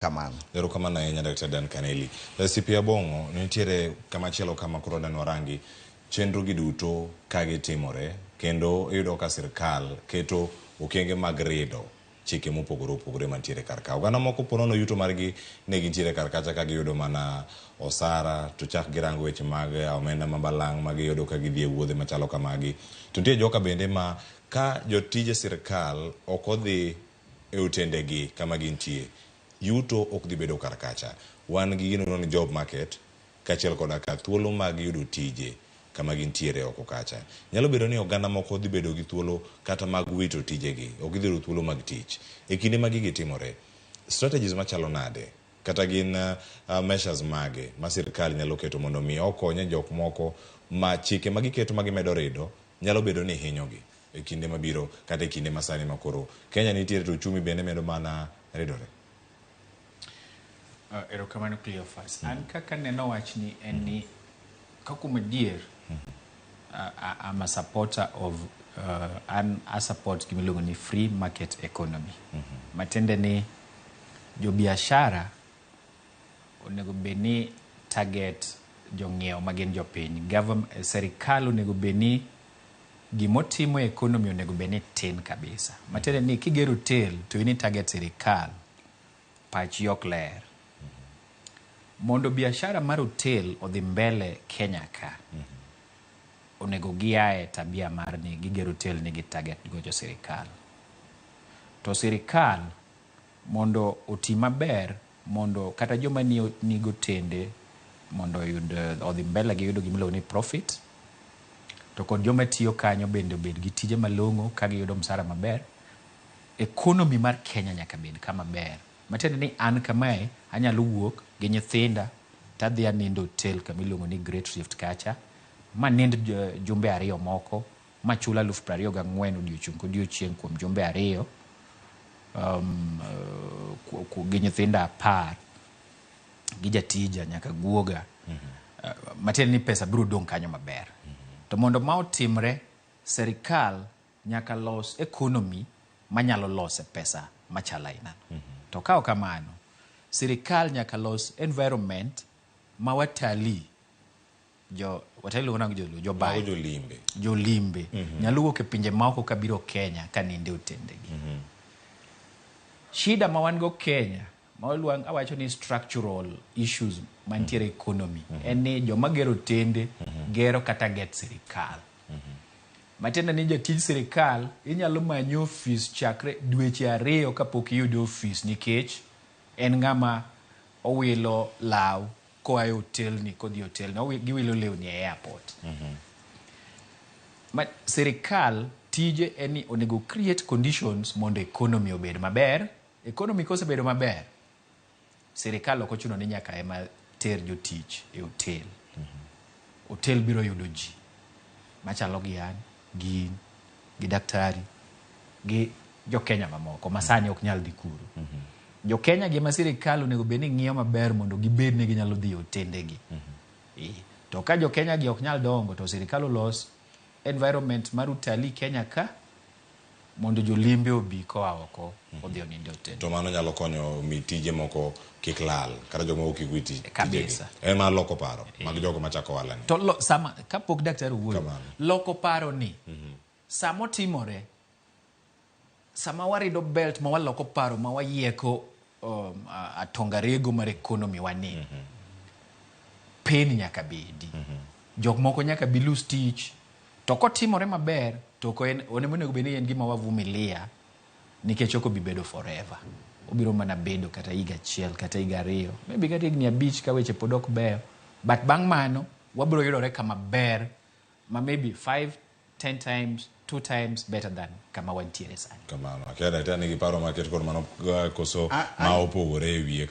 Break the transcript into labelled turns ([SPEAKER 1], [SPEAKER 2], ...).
[SPEAKER 1] Kamano.
[SPEAKER 2] Erokamano ahinya Dr. Dan Kaneli. CPA Obong'o nitiere kamachielo kama koro dano rangi chenro gi duto ka gitimore kendo iyudo ka sirkal keto okenge mag rido chike mopogore opogore mantiere kar ka. Oganda moko ponono yuto margi ne gintiere kar kacha ka giyudo mana osara to chak girango weche mag omenda mabalang' ma giyudo ka gidhi e wuodhe machalo kamagi. To nitie joka bende ma ka jotije sirkal ok odhi e otendegi kama gintie, yuto ok dhi bedo kar kacha. Wan gi gino ni job market kachiel koda ka thuolo mag yudo tije kama gintiere oko kacha. Nyalo bedo ni oganda moko dhi bedo gi thuolo kata mag wito tijegi, ok dhi yudo thuolo mag tich. E kinde ma gigi timore, strategies machalo nade kata gin measures mage ma sirkal nyalo keto mondo mi okonye jok moko ma chike ma giketo ma gimedo rido nyalo bedo ni hinyogi e kinde mabiro kata e kinde masani makoro Kenya nitiere to uchumi bende medo mana ridore.
[SPEAKER 3] Erokamano Cleophas. An kaka neno wachni en ni kakuma dier I'm a supporter of a support gimiluongo ni free market economy. Matende ni jo biashara onego beni target jong'iewo magin jopiny. Serikal onego beni gimotimo economy onego beni tin kabisa. Matende ni kigero hotel to ini target serikal pachi ok ler. Mondo biashara mar hotel odhi mbele Kenya ka, onego giae tabia mar ni gigero hotel ni gi target gojo sirikal. To sirikal mondo oti maber, mondo kata joma nigo tende mondo odhi mbele gi yudo gimiluongo ni profit, to kod joma tiyo kanyo bende obed gi tije malong'o ka giyudo msara maber, economy mar Kenya nyaka bed kama ber. Matende ni an kamae anyalo wuok gi nyithinda tadhi anindo hotel kamiluongo ni Great Rift kacha, ma nind jumbe 2 moko, ma chula 24,000 odiochieng' kodiochieng' kuom jumbe 2, gi nyithinda 10 gi jatija nyaka guoga. Matende ni pesa biro dong' kanyo maber. To mondo ma otimre, serikal nyaka los economy manyalo lose pesa machala ina. To kao kamano, sirikal nyaka los environment ma watalii jolimbe nyalo wuok e pinje maoko kabiro Kenya ka ninde otendegi. Shida ma wan go Kenya ma awacho ni structural issues mantiere economy en ni joma gero tende gero kata get sirikal. Matenda ni jatij sirikal inyalo manyi ofis chakre dweche 2 kapok iyudo ofis nikech en ng'ama owilo law koa e hotel ni kodhi hotel ni giwilo lewni e airport. Sirikal tije en ni onego create conditions mondo economy obed maber. Economy kosebedo maber, sirikal ok ochuno ni nyaka ema ter jotich e hotel. Hotel biro yudo ji machalo gi an, gi daktari, gi jo Kenya mamoko masani ok nyal dhi kuro. Jo Kenya gi ma sirikal onego beni ng'iyo maber mondo gibed ni ginyalo dhi otendegi. To ka jo Kenya gi ok nyal dongo, to sirikal olos environment mar utalii Kenya ka mondo jolimbe obi koa oko odhi oninde otende.
[SPEAKER 2] To mano nyalo konyo mitije moko kik lal kata jogo moko kik witi
[SPEAKER 3] kabisa.
[SPEAKER 2] Ema loko paro mag jogo machako wala ni.
[SPEAKER 3] To sama kapok daktari wuoyo, loko paro ni samo timore sama warido belt ma waloko paro ma wayieko atonga rego mar economy wani. Pain nyaka bedi. Jok moko nyaka bi lose tich. To kotimore maber to ko en onego beni en gima wavumilia nikech ok obi bedo forever. Obiro mana bedo kata higa 1 kata higa 2, maybe kata higni 5 ka weche pod ok beyo, but bang' mano wabiro yudore kama ber ma maybe 5, 10 times, 2 times better than kama wantiere sani.
[SPEAKER 2] Kamano. Akeda tani gi paro market kor mano koso ma opogore e wiye.